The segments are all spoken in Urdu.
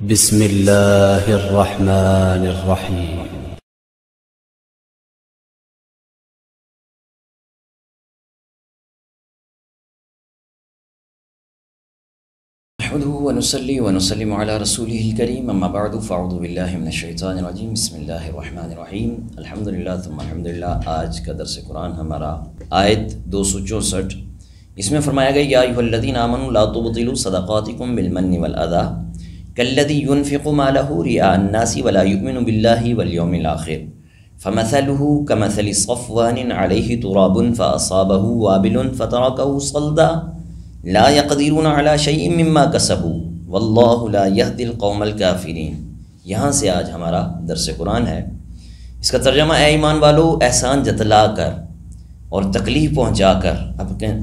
بسم الله الرحمن الرحيم. نحمده ونصلي ونسلم على رسوله الكريم اما بعد فاعوذ بالله من الشیطان الرجیم بسم اللہ الرحمن الرحیم الحمدللہ ثم الحمدللہ۔ آج کا درس قرآن ہمارا آیت 264، اس میں فرمایا گیا یا ایھا الذین آمنوا لا تبطلوا صدقاتکم بالمن والاذی کالذی ينفق مالہ رئاء الناس ولا یؤمن باللہ والیوم الآخر فمثلہ کمثل صفوان علیہ تراب فاصابہ وابل فترکہ صلدا لا يقدرون على شيء مما كسبوا واللہ لا يهدي القوم الكافرین۔ یہاں سے آج ہمارا درس قرآن ہے۔ اس کا ترجمہ اے ایمان والو، احسان جتلا کر اور تکلیف پہنچا کر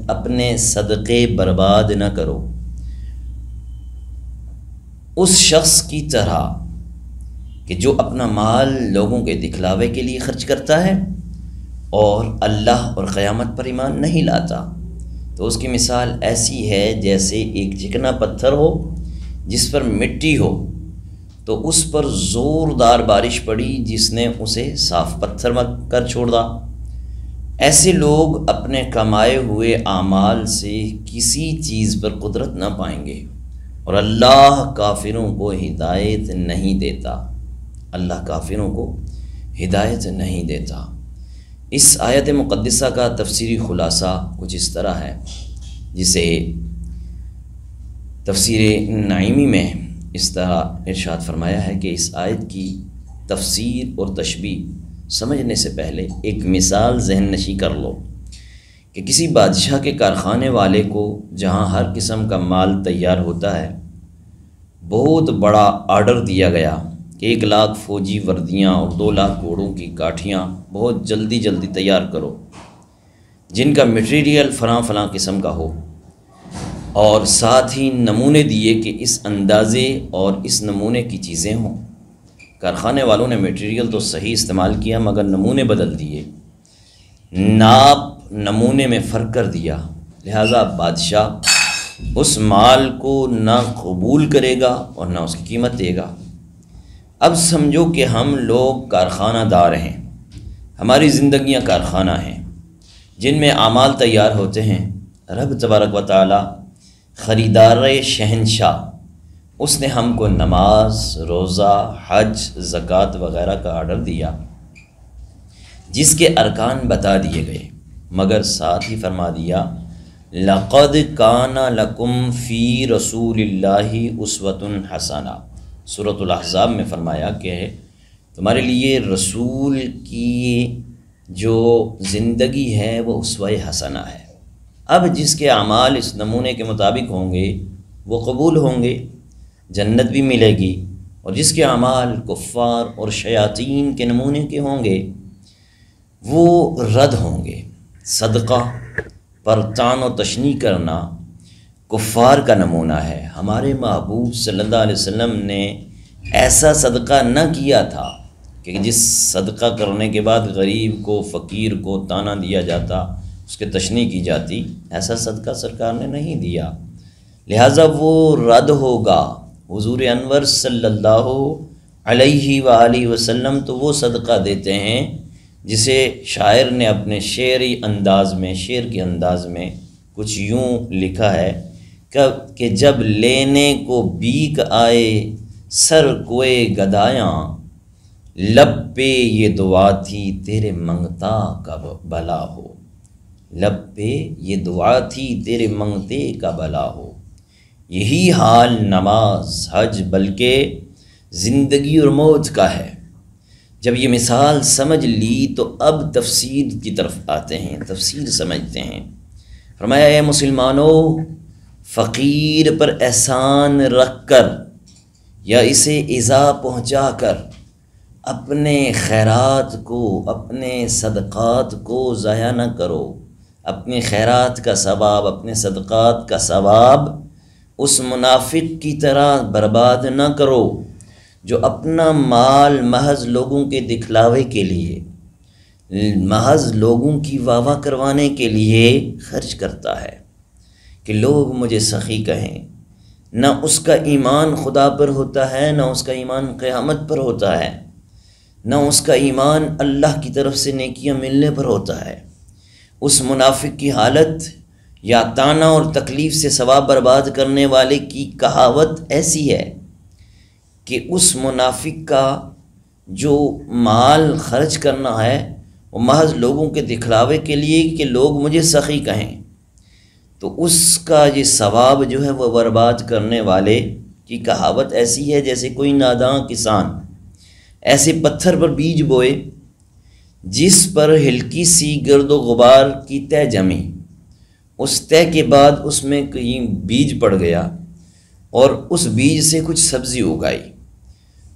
اپنے صدقے برباد نہ کرو اس شخص کی طرح کہ جو اپنا مال لوگوں کے دکھلاوے کے لیے خرچ کرتا ہے اور اللہ اور قیامت پر ایمان نہیں لاتا۔ تو اس کی مثال ایسی ہے جیسے ایک چکنا پتھر ہو جس پر مٹی ہو، تو اس پر زوردار بارش پڑی جس نے اسے صاف پتھر کر چھوڑا۔ ایسے لوگ اپنے کمائے ہوئے اعمال سے کسی چیز پر قدرت نہ پائیں گے، اور اللہ کافروں کو ہدایت نہیں دیتا۔ اللہ کافروں کو ہدایت نہیں دیتا۔ اس آیت مقدسہ کا تفسیری خلاصہ کچھ اس طرح ہے، جسے تفسیر نعیمی میں اس طرح ارشاد فرمایا ہے کہ اس آیت کی تفسیر اور تشبیہ سمجھنے سے پہلے ایک مثال ذہن نشی کر لو کہ کسی بادشاہ کے کارخانے والے کو جہاں ہر قسم کا مال تیار ہوتا ہے، بہت بڑا آرڈر دیا گیا کہ 1 لاکھ فوجی وردیاں اور 2 لاکھ گھوڑوں کی کاٹھیاں بہت جلدی تیار کرو، جن کا مٹیریل فلاں قسم کا ہو، اور ساتھ ہی نمونے دیے کہ اس اندازے اور اس نمونے کی چیزیں ہوں۔ کارخانے والوں نے مٹیریل تو صحیح استعمال کیا مگر نمونے بدل دیے، ناپ نمونے میں فرق کر دیا، لہٰذا بادشاہ اس مال کو نہ قبول کرے گا اور نہ اس کی قیمت دے گا۔ اب سمجھو کہ ہم لوگ کارخانہ دار ہیں، ہماری زندگیاں کارخانہ ہیں جن میں اعمال تیار ہوتے ہیں۔ رب تبارک و تعالی خریدار شہنشاہ، اس نے ہم کو نماز، روزہ، حج، زکوٰۃ وغیرہ کا آرڈر دیا جس کے ارکان بتا دیے گئے، مگر ساتھ ہی فرما دیا لَقَدْ كَانَ لَكُمْ فِي رَسُولِ اللَّهِ أُسْوَةٌ حَسَنَةٌ۔ سورۃ الاحزاب میں فرمایا کہ تمہارے لیے رسول کی جو زندگی ہے وہ اسوہ حسنہ ہے۔ اب جس کے اعمال اس نمونے کے مطابق ہوں گے وہ قبول ہوں گے، جنت بھی ملے گی، اور جس کے اعمال کفار اور شیاطین کے نمونے کے ہوں گے وہ رد ہوں گے۔ صدقہ پر طعن و تشنیع کرنا کفار کا نمونہ ہے۔ ہمارے محبوب صلی اللہ علیہ وسلم نے ایسا صدقہ نہ کیا تھا کہ جس صدقہ کرنے کے بعد غریب کو، فقیر کو طعنہ دیا جاتا، اس کے تشنیع کی جاتی، ایسا صدقہ سرکار نے نہیں دیا، لہٰذا وہ رد ہوگا۔ حضور انور صلی اللہ علیہ وآلہ وسلم تو وہ صدقہ دیتے ہیں جسے شاعر نے اپنے شعر کے انداز میں کچھ یوں لکھا ہے کہ جب لینے کو بیک آئے سر کوئے گدایاں، لب پہ یہ دعا تھی تیرے منگتا کا بھلا ہو، لب پہ یہ دعا تھی تیرے منگتے کا بھلا ہو۔ یہی حال نماز، حج، بلکہ زندگی اور موت کا ہے۔ جب یہ مثال سمجھ لی تو اب تفسیر کی طرف آتے ہیں، تفسیر سمجھتے ہیں۔ فرمایا اے مسلمانوں، فقیر پر احسان رکھ کر یا اسے ایذا پہنچا کر اپنے خیرات کو، اپنے صدقات کو ضائع نہ کرو۔ اپنے خیرات کا ثواب، اپنے صدقات کا ثواب اس منافق کی طرح برباد نہ کرو جو اپنا مال محض لوگوں کے دکھلاوے کے لیے، محض لوگوں کی واہ واہ کروانے کے لیے خرچ کرتا ہے کہ لوگ مجھے سخی کہیں، نہ اس کا ایمان خدا پر ہوتا ہے، نہ اس کا ایمان قیامت پر ہوتا ہے، نہ اس کا ایمان اللہ کی طرف سے نیکیاں ملنے پر ہوتا ہے، اس منافق کی حالت یا طعنہ اور تکلیف سے ثواب برباد کرنے والے کی کہاوت ایسی ہے کہ اس منافق کا جو مال خرچ کرنا ہے وہ محض لوگوں کے دکھلاوے کے لیے کہ لوگ مجھے سخی کہیں، تو اس کا یہ ثواب جو ہے وہ برباد کرنے والے کی کہاوت ایسی ہے جیسے کوئی ناداں کسان ایسے پتھر پر بیج بوئے جس پر ہلکی سی گرد و غبار کی تہ جمی، اس تہ کے بعد اس میں کہیں بیج پڑ گیا اور اس بیج سے کچھ سبزی اگائی،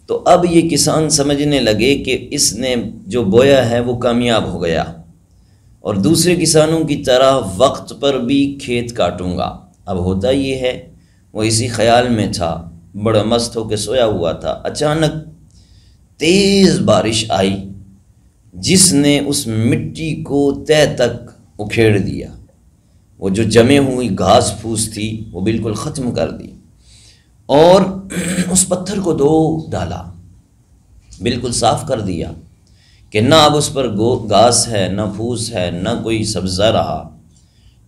تو اب یہ کسان سمجھنے لگے کہ اس نے جو بویا ہے وہ کامیاب ہو گیا، اور دوسرے کسانوں کی طرح وقت پر بھی کھیت کاٹوں گا۔ اب ہوتا یہ ہے وہ اسی خیال میں تھا، بڑا مست ہو کے سویا ہوا تھا، اچانک تیز بارش آئی جس نے اس مٹی کو تہ تک اکھیڑ دیا، وہ جو جمے ہوئی گھاس پھوس تھی وہ بالکل ختم کر دی، اور اس پتھر کو دھو ڈالا، بالکل صاف کر دیا کہ نہ اب اس پر گھاس ہے، نہ پھوس ہے، نہ کوئی سبزہ رہا،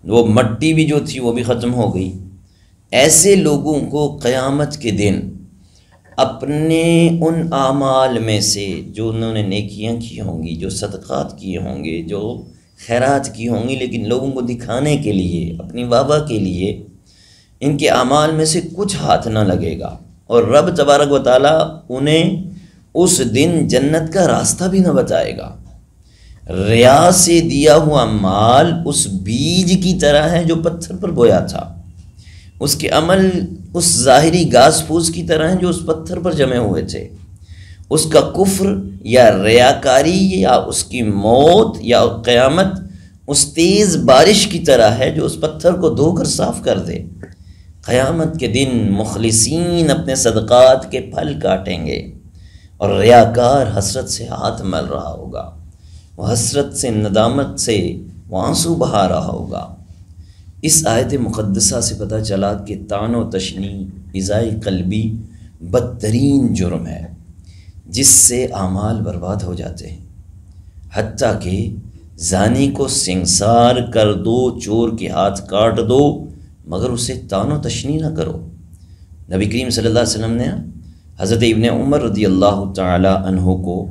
وہ مٹی بھی جو تھی وہ بھی ختم ہو گئی۔ ایسے لوگوں کو قیامت کے دن اپنے ان اعمال میں سے جو انہوں نے نیکیاں کی ہوں گی، جو صدقات کیے ہوں گے، جو خیرات کی ہوں گی، لیکن لوگوں کو دکھانے کے لیے، اپنی واہ کے لیے، ان کے اعمال میں سے کچھ ہاتھ نہ لگے گا، اور رب تبارک و تعالیٰ انہیں اس دن جنت کا راستہ بھی نہ بتائے گا۔ ریا سے دیا ہوا مال اس بیج کی طرح ہے جو پتھر پر بویا تھا، اس کے عمل اس ظاہری گھاس پھوس کی طرح ہیں جو اس پتھر پر جمے ہوئے تھے، اس کا کفر یا ریاکاری یا اس کی موت یا قیامت اس تیز بارش کی طرح ہے جو اس پتھر کو دھو کر صاف کر دے۔ قیامت کے دن مخلصین اپنے صدقات کے پھل کاٹیں گے، اور ریاکار حسرت سے ہاتھ مل رہا ہوگا، وہ حسرت سے، ندامت سے وہ آنسو بہا رہا ہوگا۔ اس آیت مقدسہ سے پتہ چلا کہ طعن و تشنیع، ایذاء قلبی بدترین جرم ہے جس سے اعمال برباد ہو جاتے ہیں، حتیٰ کہ زانی کو سنگسار کر دو، چور کے ہاتھ کاٹ دو، مگر اسے طعن و تشنیع نہ کرو۔ نبی کریم صلی اللہ علیہ وسلم نے حضرت ابن عمر رضی اللہ تعالی عنہ کو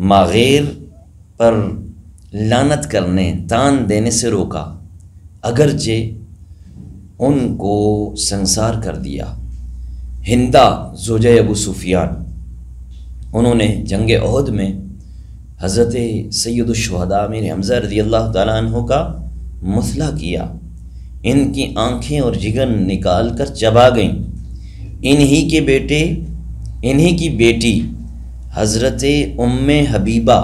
ماغیر پر لعنت کرنے، طعن دینے سے روکا، اگرچہ ان کو سنسار کر دیا۔ ہندہ زوجہ ابو سفیان، انہوں نے جنگ احد میں حضرت سید الشہداء امیر حمزہ رضی اللہ تعالیٰ عنہ کا مثلا کیا، ان کی آنکھیں اور جگر نکال کر چبا گئیں۔ انہی کی بیٹی حضرت ام حبیبہ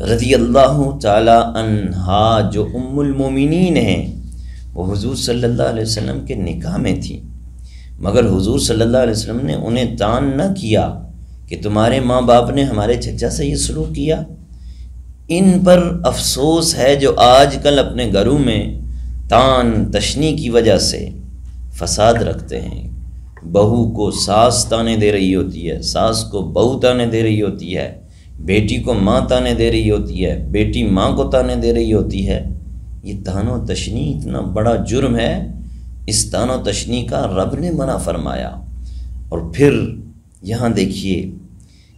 رضی اللہ تعالی عنہا جو ام المومنین ہیں، وہ حضور صلی اللہ علیہ وسلم کے نکاح میں تھی، مگر حضور صلی اللہ علیہ وسلم نے انہیں طعن نہ کیا کہ تمہارے ماں باپ نے ہمارے چچا سے یہ سلوک کیا۔ ان پر افسوس ہے جو آج کل اپنے گھروں میں طعن تشنیع کی وجہ سے فساد رکھتے ہیں، بہو کو ساس تانے دے رہی ہوتی ہے، ساس کو بہو تانے دے رہی ہوتی ہے، بیٹی کو ماں تانے دے رہی ہوتی ہے، بیٹی ماں کو تانے دے رہی ہوتی ہے۔ یہ طعن و تشنیع اتنا بڑا جرم ہے، اس طعن و تشنیع کا رب نے منع فرمایا۔ اور پھر یہاں دیکھیے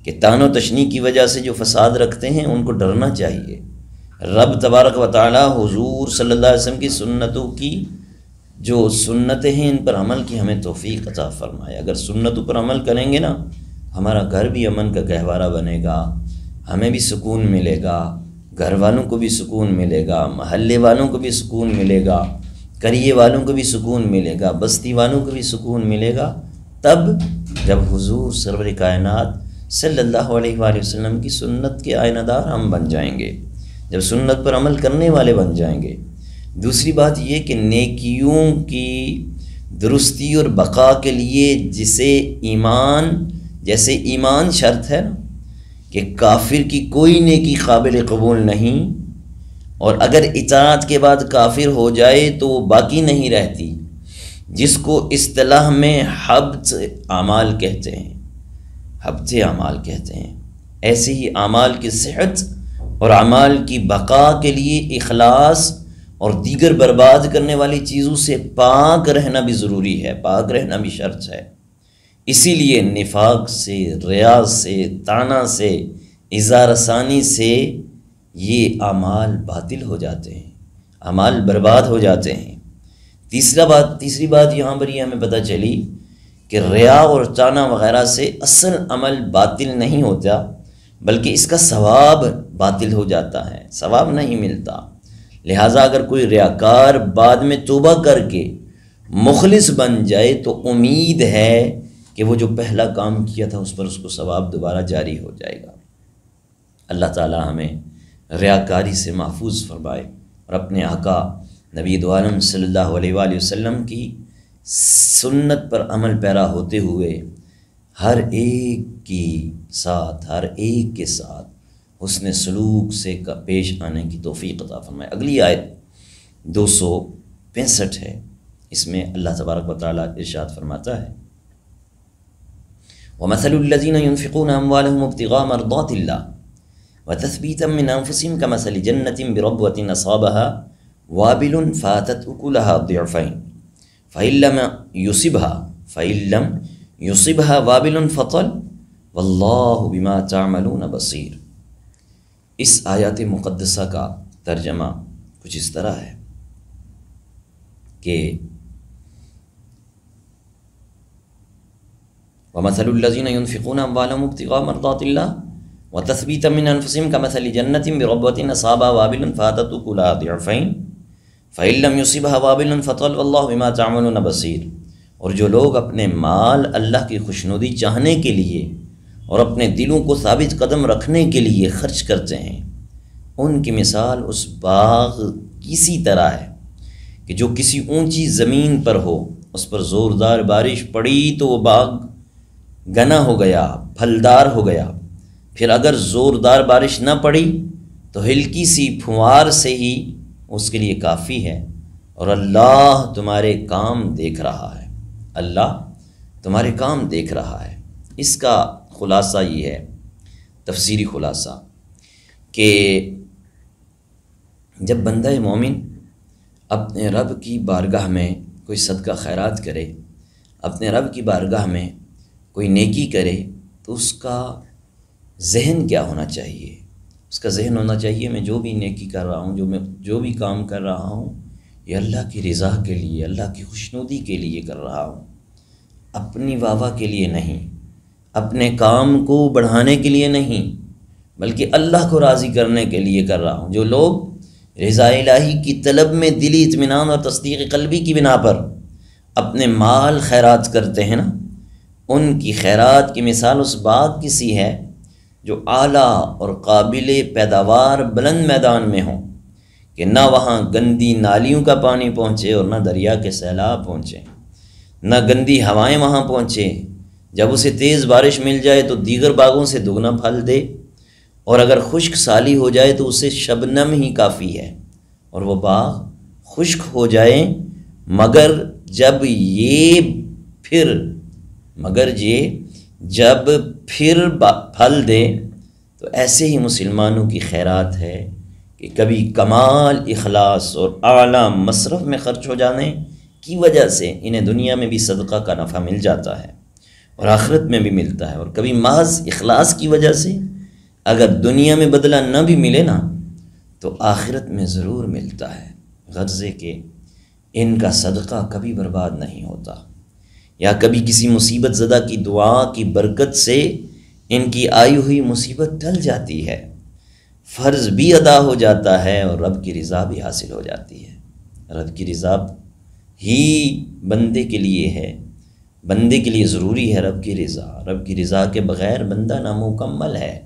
کہ طعن و تشنیع کی وجہ سے جو فساد رکھتے ہیں ان کو ڈرنا چاہیے۔ رب تبارک و تعالی حضور صلی اللہ علیہ وسلم کی سنتوں کی جو سنتیں ہیں ان پر عمل کی ہمیں توفیق عطا فرمائے۔ اگر سنتوں پر عمل کریں گے نا، ہمارا گھر بھی امن کا گہوارہ بنے گا، ہمیں بھی سکون ملے گا، گھر والوں کو بھی سکون ملے گا، محلے والوں کو بھی سکون ملے گا، قریے والوں کو بھی سکون ملے گا، بستی والوں کو بھی سکون ملے گا، تب جب حضور سرور کائنات صلی اللہ علیہ وآلہ وسلم کی سنت کے آئینہ دار ہم بن جائیں گے، جب سنت پر عمل کرنے والے بن جائیں گے۔ دوسری بات یہ کہ نیکیوں کی درستی اور بقا کے لیے جیسے ایمان شرط ہے نا، کہ کافر کی کوئی نیکی قابل قبول نہیں، اور اگر اطاعت کے بعد کافر ہو جائے تو وہ باقی نہیں رہتی، جس کو اصطلاح میں حبط اعمال کہتے ہیں، حبط اعمال کہتے ہیں۔ ایسے ہی اعمال کی صحت اور اعمال کی بقا کے لیے اخلاص اور دیگر برباد کرنے والی چیزوں سے پاک رہنا بھی ضروری ہے، پاک رہنا بھی شرط ہے۔ اسی لیے نفاق سے، ریا سے، طعنہ سے، اظہار ثانی سے یہ اعمال باطل ہو جاتے ہیں، اعمال برباد ہو جاتے ہیں۔ تیسری بات یہاں پر یہ ہمیں پتہ چلی کہ ریا اور طعنہ وغیرہ سے اصل عمل باطل نہیں ہوتا، بلکہ اس کا ثواب باطل ہو جاتا ہے، ثواب نہیں ملتا۔ لہٰذا اگر کوئی ریاکار بعد میں توبہ کر کے مخلص بن جائے تو امید ہے کہ وہ جو پہلا کام کیا تھا اس پر اس کو ثواب دوبارہ جاری ہو جائے گا۔ اللہ تعالی ہمیں ریاکاری سے محفوظ فرمائے اور اپنے آقا نبی دو عالم صلی اللہ علیہ وآلہ وسلم کی سنت پر عمل پیرا ہوتے ہوئے ہر ایک کے ساتھ حسن سلوک سے پیش آنے کی توفیق عطا فرمائے۔ اگلی آیت 265 ہے، اس میں اللہ تبارک و تعالیٰ ارشاد فرماتا ہے وَمَثَلُ الَّذِينَ يُنْفِقُونَ أَمْوَالَهُمْ ابْتِغَاءَ مَرْضَاتِ اللَّهِ وَتَثْبِيتًا مِّنْ أَنفُسِهِمْ كَمَثَلِ جَنَّةٍ بِرَبْوَةٍ أَصَابَهَا وَابِلٌ فَآتَتْ أُكُلَهَا ضِعْفَيْنِ فَإِن لَّمْ يُصِبْهَا وَابِلٌ فَطَلٌ وَاللَّهُ بِمَا تَعْمَلُونَ بَصِيرٌ۔ اس آیات مقدسہ کا ترجمہ کچھ اس طرح ہے کہ وَمَثَلُ الَّذِينَ يُنْفِقُونَ أَمْوَالَهُمْ ابْتِغَاءَ مَرْضَاتِ اللَّهِ وَتَثْبِيتًا مِّنْ أَنفُسِهِمْ كَمَثَلِ جَنَّةٍ بِرَبْوَةٍ أَصَابَهَا وَابِلٌ فَآتَتْ أُكُلَهَا ضِعْفَيْنِ فَإِن لَّمْ يُصِبْهَا وَابِلٌ فَطَلٌ وَاللَّهُ بِمَا تَعْمَلُونَ بَصِيرٌ۔ اور جو لوگ اپنے مال اللہ کی خوشنودی چاہنے کے لیے اور اپنے دلوں کو ثابت قدم رکھنے کے لیے خرچ کرتے ہیں، ان کی مثال اس باغ کی سی طرح ہے کہ جو کسی اونچی زمین پر ہو، اس پر زوردار بارش پڑی تو وہ باغ گنا ہو گیا، پھلدار ہو گیا۔ پھر اگر زوردار بارش نہ پڑی تو ہلکی سی پھوار سے ہی اس کے لیے کافی ہے، اور اللہ تمہارے کام دیکھ رہا ہے، اللہ تمہارے کام دیکھ رہا ہے۔ اس کا خلاصہ یہ ہے، تفسیری خلاصہ، کہ جب بندہ مومن اپنے رب کی بارگاہ میں کوئی صدقہ خیرات کرے، اپنے رب کی بارگاہ میں کوئی نیکی کرے، تو اس کا ذہن کیا ہونا چاہیے؟ اس کا ذہن ہونا چاہیے میں جو بھی نیکی کر رہا ہوں، جو بھی کام کر رہا ہوں، یہ اللہ کی رضا کے لیے، اللہ کی خوشنودی کے لیے کر رہا ہوں، اپنی واہ کے لیے نہیں، اپنے کام کو بڑھانے کے لیے نہیں، بلکہ اللہ کو راضی کرنے کے لیے کر رہا ہوں۔ جو لوگ رضا الہی کی طلب میں دلی اطمینان اور تصدیق قلبی کی بنا پر اپنے مال خیرات کرتے ہیں نا، ان کی خیرات کی مثال اس باغ کی سی ہے جو اعلیٰ اور قابل پیداوار بلند میدان میں ہوں، کہ نہ وہاں گندی نالیوں کا پانی پہنچے اور نہ دریا کے سیلاب پہنچے، نہ گندی ہوائیں وہاں پہنچے۔ جب اسے تیز بارش مل جائے تو دیگر باغوں سے دگنا پھل دے، اور اگر خشک سالی ہو جائے تو اسے شبنم ہی کافی ہے، اور وہ باغ خشک ہو جائے، مگر جب پھر پھل دے۔ تو ایسے ہی مسلمانوں کی خیرات ہے کہ کبھی کمال اخلاص اور اعلیٰ مصرف میں خرچ ہو جانے کی وجہ سے انہیں دنیا میں بھی صدقہ کا نفع مل جاتا ہے اور آخرت میں بھی ملتا ہے، اور کبھی محض اخلاص کی وجہ سے اگر دنیا میں بدلہ نہ بھی ملے نا تو آخرت میں ضرور ملتا ہے، غرضے کہ ان کا صدقہ کبھی برباد نہیں ہوتا، یا کبھی کسی مصیبت زدہ کی دعا کی برکت سے ان کی آئی ہوئی مصیبت ٹل جاتی ہے، فرض بھی ادا ہو جاتا ہے اور رب کی رضا بھی حاصل ہو جاتی ہے۔ رب کی رضا ہی بندے کے لیے ہے، بندے کے لیے ضروری ہے رب کی رضا۔ رب کی رضا کے بغیر بندہ نامکمل ہے،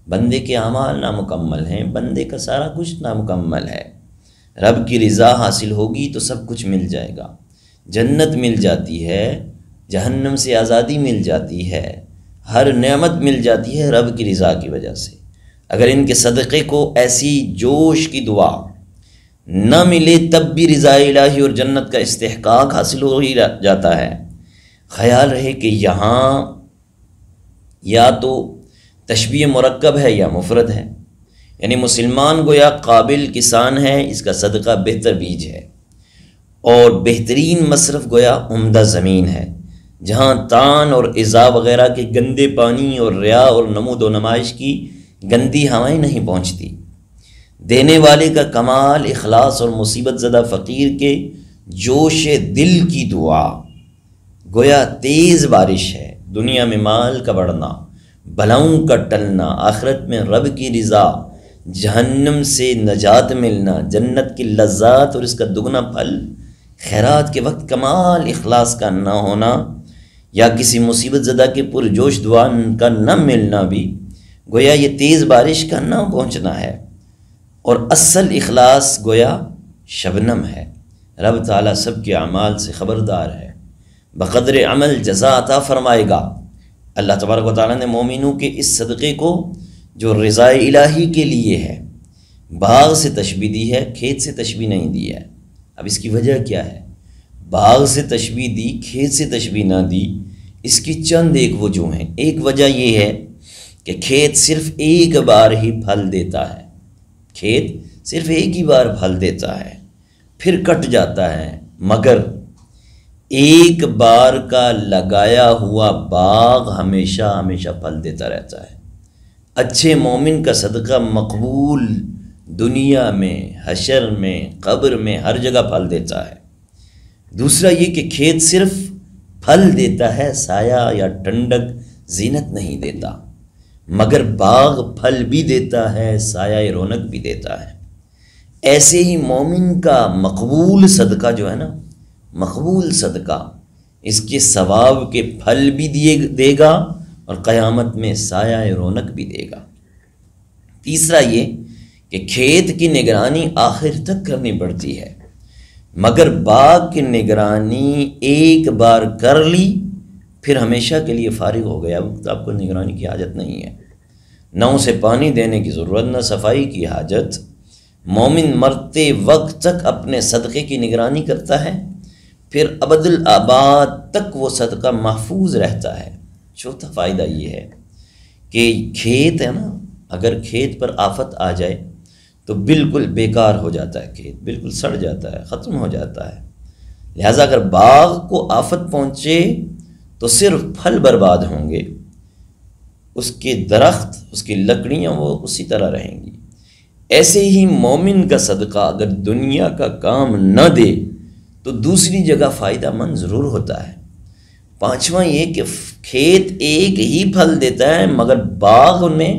بندے کے اعمال نامکمل ہیں، بندے کا سارا کچھ نامکمل ہے۔ رب کی رضا حاصل ہوگی تو سب کچھ مل جائے گا، جنت مل جاتی ہے، جہنم سے آزادی مل جاتی ہے، ہر نعمت مل جاتی ہے رب کی رضا کی وجہ سے۔ اگر ان کے صدقے کو ایسی جوش کی دعا نہ ملے تب بھی رضا الہی اور جنت کا استحقاق حاصل ہو ہی جاتا ہے۔ خیال رہے کہ یہاں یا تو تشبیہ مرکب ہے یا مفرد ہے، یعنی مسلمان گویا قابل کسان ہے، اس کا صدقہ بہتر بیج ہے، اور بہترین مصرف گویا عمدہ زمین ہے جہاں تان اور ایذا وغیرہ کے گندے پانی اور ریا اور نمود و نمائش کی گندی ہوائیں نہیں پہنچتی۔ دینے والے کا کمال اخلاص اور مصیبت زدہ فقیر کے جوش دل کی دعا گویا تیز بارش ہے۔ دنیا میں مال کا بڑھنا، بلاؤں کا ٹلنا، آخرت میں رب کی رضا، جہنم سے نجات ملنا، جنت کی لذات اور اس کا دگنا پھل، خیرات کے وقت کمال اخلاص کا نہ ہونا یا کسی مصیبت زدہ کے پرجوش دعا کا نہ ملنا بھی گویا یہ تیز بارش کا نہ پہنچنا ہے، اور اصل اخلاص گویا شبنم ہے۔ رب تعالیٰ سب کے اعمال سے خبردار ہے، بقدر عمل جزا عطا فرمائے گا۔ اللہ تبارک و تعالیٰ نے مومنوں کے اس صدقے کو جو رضا الہی کے لیے ہے باغ سے تشبیہ دی ہے، کھیت سے تشبیہ نہیں دی ہے۔ اب اس کی وجہ کیا ہے؟ باغ سے تشبیہ دی، کھیت سے تشبیہ نہ دی، اس کی چند ایک وجوہ ہیں۔ ایک وجہ یہ ہے کہ کھیت صرف ایک بار ہی پھل دیتا ہے، کھیت صرف ایک ہی بار پھل دیتا ہے پھر کٹ جاتا ہے، مگر ایک بار کا لگایا ہوا باغ ہمیشہ ہمیشہ پھل دیتا رہتا ہے۔ اچھے مومن کا صدقہ مقبول دنیا میں، حشر میں، قبر میں، ہر جگہ پھل دیتا ہے۔ دوسرا یہ کہ کھیت صرف پھل دیتا ہے، سایہ یا ٹھنڈک زینت نہیں دیتا، مگر باغ پھل بھی دیتا ہے، سایہ رونق بھی دیتا ہے۔ ایسے ہی مومن کا مقبول صدقہ جو ہے نا، مقبول صدقہ اس کے ثواب کے پھل بھی دے گا اور قیامت میں سایہ رونق بھی دے گا۔ تیسرا یہ کہ کھیت کی نگرانی آخر تک کرنی پڑتی ہے، مگر باغ کی نگرانی ایک بار کر لی پھر ہمیشہ کے لیے فارغ ہو گیا، اب آپ کو نگرانی کی حاجت نہیں ہے، نہ اسے پانی دینے کی ضرورت، نہ صفائی کی حاجت۔ مومن مرتے وقت تک اپنے صدقے کی نگرانی کرتا ہے، پھر ابد الآباد تک وہ صدقہ محفوظ رہتا ہے۔ چوتھا فائدہ یہ ہے کہ کھیت ہے نا، اگر کھیت پر آفت آ جائے تو بالکل بیکار ہو جاتا ہے، کھیت بالکل سڑ جاتا ہے، ختم ہو جاتا ہے۔ لہٰذا اگر باغ کو آفت پہنچے تو صرف پھل برباد ہوں گے، اس کے درخت، اس کی لکڑیاں وہ اسی طرح رہیں گی۔ ایسے ہی مومن کا صدقہ اگر دنیا کا کام نہ دے تو دوسری جگہ فائدہ مند ضرور ہوتا ہے۔ پانچواں یہ کہ کھیت ایک ہی پھل دیتا ہے، مگر باغ میں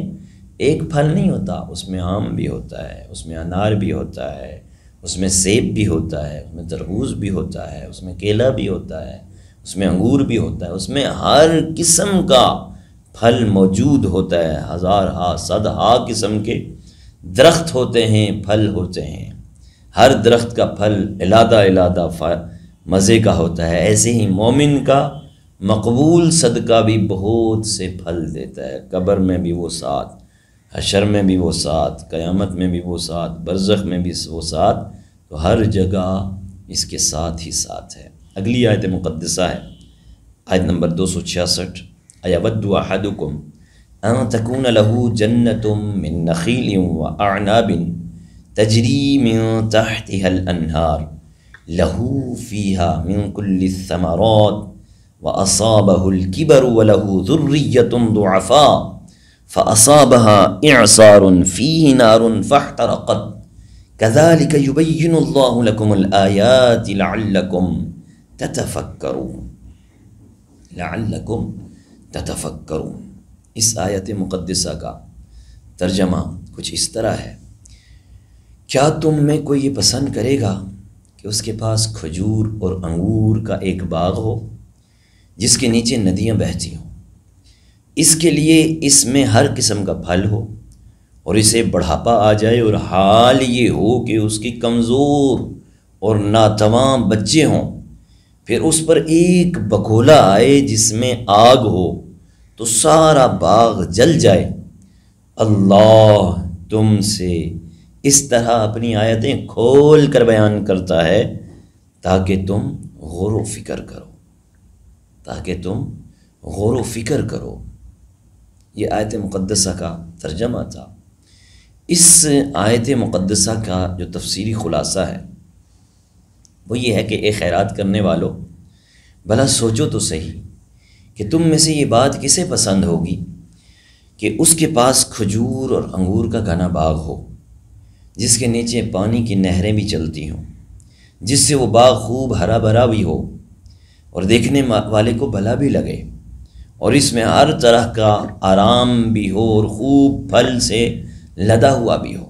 ایک پھل نہیں ہوتا، اس میں آم بھی ہوتا ہے، اس میں انار بھی ہوتا ہے، اس میں سیب بھی ہوتا ہے، اس میں تربوز بھی ہوتا ہے، اس میں کیلا بھی ہوتا ہے، اس میں انگور بھی ہوتا ہے، اس میں ہر قسم کا پھل موجود ہوتا ہے، ہزار ہا صد ہا قسم کے درخت ہوتے ہیں، پھل ہوتے ہیں، ہر درخت کا پھل علادہ علادہ مزے کا ہوتا ہے۔ ایسے ہی مومن کا مقبول صدقہ بھی بہت سے پھل دیتا ہے، قبر میں بھی وہ ساتھ، حشر میں بھی وہ ساتھ، قیامت میں بھی وہ ساتھ، برزخ میں بھی وہ ساتھ، تو ہر جگہ اس کے ساتھ ہی ساتھ ہے۔ اگلی آیت مقدسہ ہے آیت نمبر 266، اَیَوَدُّ أَحَدُكُمْ أَن تَكُونَ لَهُ جَنَّةٌ مِّن نَخِيلٍ وَأَعْنَابٍ تجری من تحتها الانہار له فیها من کل الثمرات واصابه الكبر وله ذریة ضعفاء فاصابها اعصار فیہ نار فاحترقت كذلك يبین اللہ لکم الآیات لعلکم تتفکرون۔ اس آیت مقدسہ کا ترجمہ کچھ اس طرح ہے، کیا تم میں کوئی یہ پسند کرے گا کہ اس کے پاس کھجور اور انگور کا ایک باغ ہو جس کے نیچے ندیاں بہتی ہوں، اس کے لیے اس میں ہر قسم کا پھل ہو، اور اسے بڑھاپا آ جائے اور حال یہ ہو کہ اس کی کمزور اور ناتواں بچے ہوں، پھر اس پر ایک بگولا آئے جس میں آگ ہو تو سارا باغ جل جائے؟ اللہ تم سے اس طرح اپنی آیتیں کھول کر بیان کرتا ہے تاکہ تم غور و فکر کرو، تاکہ تم غور و فکر کرو۔ یہ آیت مقدسہ کا ترجمہ تھا۔ اس آیت مقدسہ کا جو تفسیری خلاصہ ہے وہ یہ ہے کہ اے خیرات کرنے والو، بھلا سوچو تو صحیح کہ تم میں سے یہ بات کسے پسند ہوگی کہ اس کے پاس کھجور اور انگور کا گھنا باغ ہو، جس کے نیچے پانی کی نہریں بھی چلتی ہوں، جس سے وہ باغ خوب ہرا بھرا بھی ہو اور دیکھنے والے کو بھلا بھی لگے، اور اس میں ہر طرح کا آرام بھی ہو اور خوب پھل سے لدا ہوا بھی ہو۔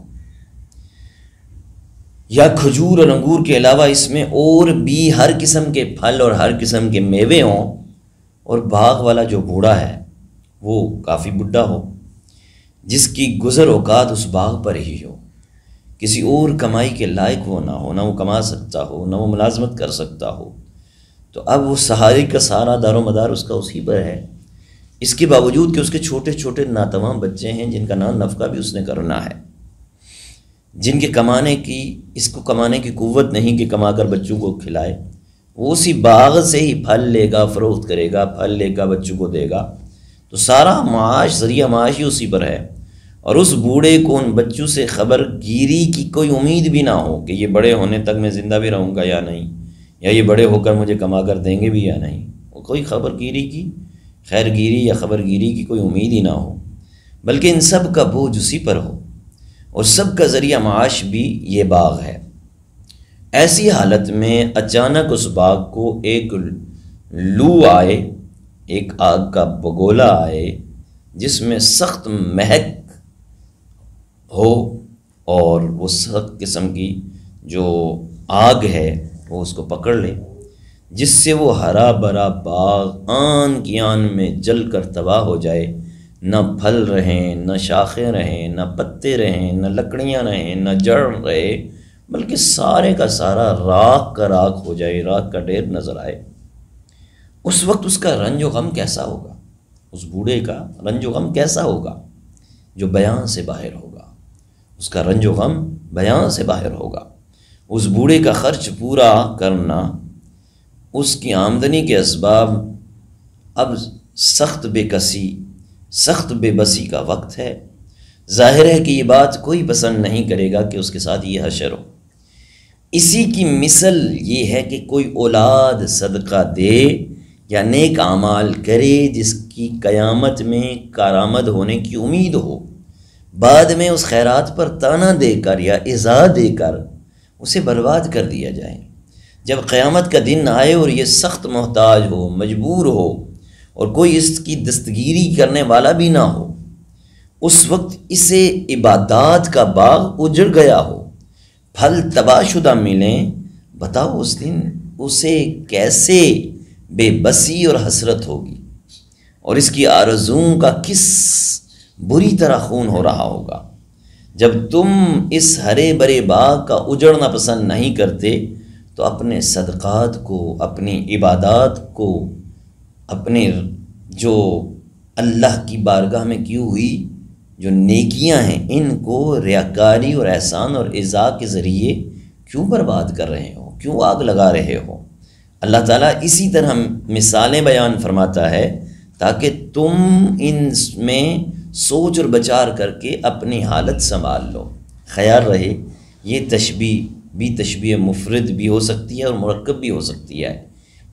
یا کھجور اور انگور کے علاوہ اس میں اور بھی ہر قسم کے پھل اور ہر قسم کے میوے ہوں، اور باغ والا جو بوڑھا ہے وہ کافی بڈھا ہو، جس کی گزر اوقات اس باغ پر ہی ہو، کسی اور کمائی کے لائق وہ نہ ہو، نہ وہ کما سکتا ہو، نہ وہ ملازمت کر سکتا ہو، تو اب وہ سہارے کا سارا دار و مدار اس کا اسی پر ہے۔ اس کے باوجود کہ اس کے چھوٹے چھوٹے ناتواں بچے ہیں جن کا نام نفقہ بھی اس نے کرنا ہے، جن کے اس کو کمانے کی قوت نہیں کہ کما کر بچوں کو کھلائے، وہ اسی باغ سے ہی پھل لے گا، فروخت کرے گا، پھل لے گا بچوں کو دے گا، تو سارا معاش، ذریعہ معاش ہی اسی پر ہے۔ اور اس بوڑھے کو ان بچوں سے خبر گیری کی کوئی امید بھی نہ ہو کہ یہ بڑے ہونے تک میں زندہ بھی رہوں گا یا نہیں، یا یہ بڑے ہو کر مجھے کما کر دیں گے بھی یا نہیں، کوئی خبر گیری کی، خیر گیری یا خبر گیری کی کوئی امید ہی نہ ہو، بلکہ ان سب کا بوجھ اسی پر ہو، اور سب کا ذریعہ معاش بھی یہ باغ ہے۔ ایسی حالت میں اچانک اس باغ کو ایک لو آئے، ایک آگ کا بگولا آئے جس میں سخت مہک ہو، اور وہ سخت قسم کی جو آگ ہے وہ اس کو پکڑ لے، جس سے وہ ہرا بھرا باغ آن کی آن میں جل کر تباہ ہو جائے، نہ پھل رہیں، نہ شاخیں رہیں، نہ پتے رہیں، نہ لکڑیاں رہیں، نہ جڑ رہے، بلکہ سارے کا سارا راکھ کا راکھ ہو جائے، راکھ کا ڈھیر نظر آئے۔ اس وقت اس کا رنج و غم کیسا ہوگا، اس بوڑھے کا رنج و غم کیسا ہوگا جو بیان سے باہر ہوگا، اس کا رنج و غم بیان سے باہر ہوگا۔ اس بوڑھے کا خرچ پورا کرنا، اس کی آمدنی کے اسباب، اب سخت بے کسی، سخت بے بسی کا وقت ہے۔ ظاہر ہے کہ یہ بات کوئی پسند نہیں کرے گا کہ اس کے ساتھ یہ حشر ہو۔ اسی کی مثل یہ ہے کہ کوئی اولاد صدقہ دے یا نیک اعمال کرے جس کی قیامت میں کارآمد ہونے کی امید ہو، بعد میں اس خیرات پر تانا دے کر یا ایذا دے کر اسے برباد کر دیا جائے۔ جب قیامت کا دن آئے اور یہ سخت محتاج ہو، مجبور ہو، اور کوئی اس کی دستگیری کرنے والا بھی نہ ہو، اس وقت اسے عبادات کا باغ اجڑ گیا ہو، پھل تباہ شدہ ملیں، بتاؤ اس دن اسے کیسے بے بسی اور حسرت ہوگی، اور اس کی آرزوؤں کا کس بری طرح خون ہو رہا ہوگا۔ جب تم اس ہرے برے باغ کا اجڑنا پسند نہیں کرتے تو اپنے صدقات کو، اپنی عبادات کو، اپنے جو اللہ کی بارگاہ میں کی ہوئی جو نیکیاں ہیں، ان کو ریاکاری اور احسان اور ایذا کے ذریعے کیوں برباد کر رہے ہو، کیوں آگ لگا رہے ہو؟ اللہ تعالیٰ اسی طرح مثالیں بیان فرماتا ہے تاکہ تم ان میں سوچ اور بچار کر کے اپنی حالت سنبھال لو۔ خیال رہے یہ تشبیہ بھی تشبیہ مفرد بھی ہو سکتی ہے اور مرکب بھی ہو سکتی ہے۔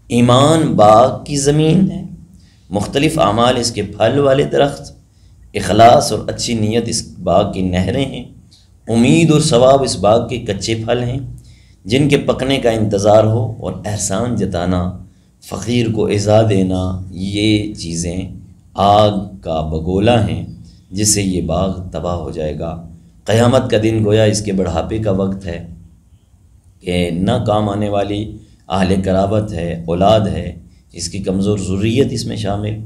ایمان باغ کی زمین ہے، مختلف اعمال اس کے پھل والے درخت، اخلاص اور اچھی نیت اس باغ کی نہریں ہیں، امید اور ثواب اس باغ کے کچے پھل ہیں جن کے پکنے کا انتظار ہو، اور احسان جتانا، فقیر کو عزا دینا، یہ چیزیں آگ کا بگولا ہیں جس سے یہ باغ تباہ ہو جائے گا۔ قیامت کا دن گویا اس کے بڑھاپے کا وقت ہے کہ نہ کام آنے والی اہل قرابت ہے، اولاد ہے، اس کی کمزور ذریت اس میں شامل،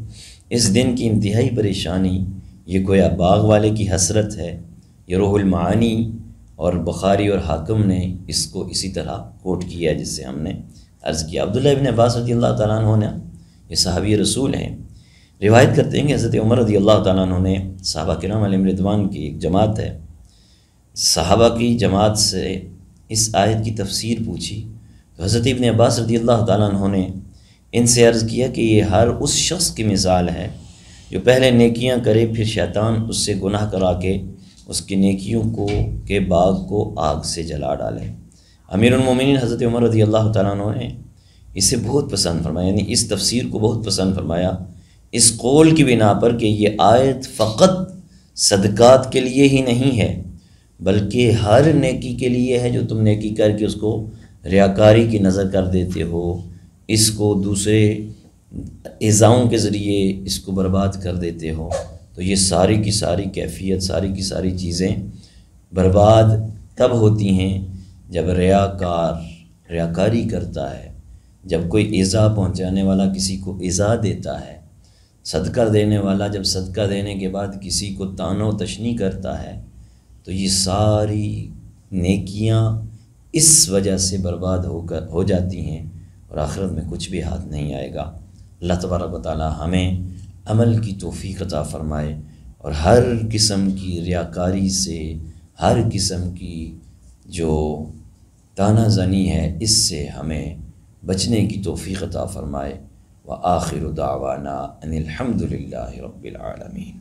اس دن کی انتہائی پریشانی، یہ گویا باغ والے کی حسرت ہے۔ یہ روح المعانی اور بخاری اور حاکم نے اس کو اسی طرح کوٹ کیا جس سے ہم نے عرض کیا۔ عبداللہ ابن عباس رضی اللہ تعالیٰ عنہ نے، یہ صحابی رسول ہیں، روایت کرتے ہیں کہ حضرت عمر رضی اللہ تعالیٰ عنہ نے، صحابہ کرام علیہم رضوان کی ایک جماعت ہے، صحابہ کی جماعت سے اس آیت کی تفسیر پوچھی تو حضرت ابن عباس رضی اللہ تعالیٰ عنہ نے ان سے عرض کیا کہ یہ ہر اس شخص کی مثال ہے جو پہلے نیکیاں کرے پھر شیطان اس سے گناہ کرا کے اس کی نیکیوں کے باغ کو آگ سے جلا ڈالے۔ امیر المومنین حضرت عمر رضی اللہ تعالیٰ عنہ نے اسے بہت پسند فرمایا، یعنی اس تفسیر کو بہت پسند فرمایا اس قول کی بنا پر کہ یہ آیت فقط صدقات کے لیے ہی نہیں ہے بلکہ ہر نیکی کے لیے ہے جو تم نیکی کر کے اس کو ریاکاری کی نظر کر دیتے ہو، اس کو دوسرے اعزاؤں کے ذریعے اس کو برباد کر دیتے ہو، تو یہ ساری کی ساری کیفیت، ساری کی ساری چیزیں برباد تب ہوتی ہیں جب ریاکاری کرتا ہے، جب کوئی ایذا پہنچانے والا کسی کو ایذا دیتا ہے، صدقہ دینے والا جب صدقہ دینے کے بعد کسی کو طعن و تشنیع کرتا ہے، تو یہ ساری نیکیاں اس وجہ سے برباد ہو جاتی ہیں اور آخرت میں کچھ بھی ہاتھ نہیں آئے گا۔ اللہ تبارک و تعالی ہمیں عمل کی توفیق عطا فرمائے اور ہر قسم کی ریاکاری سے، ہر قسم کی جو طعنہ زنی ہے اس سے ہمیں بچنے کی توفیق عطا فرمائے۔ وآخر دعوانا ان الحمد للہ رب العالمین۔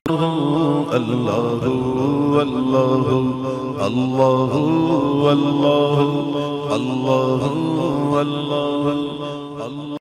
اللہ اللہ اللہ اللہ اللہ اللہ